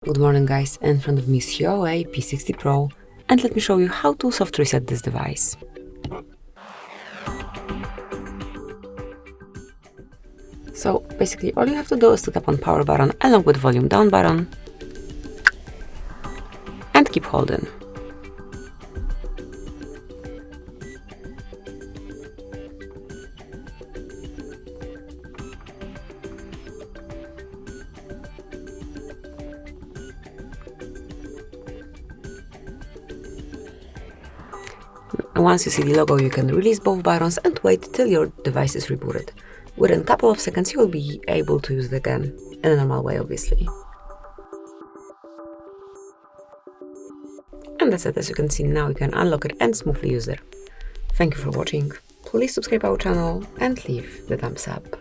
Good morning guys, in front of me is Huawei P60 Pro and let me show you how to soft reset this device. So basically all you have to do is to tap on power button along with volume down button and keep holding. Once you see the logo, you can release both buttons and wait till your device is rebooted. Within a couple of seconds, you will be able to use it again, in a normal way, obviously. And that's it. As you can see now, you can unlock it and smoothly use it. Thank you for watching. Please subscribe our channel and leave the thumbs up.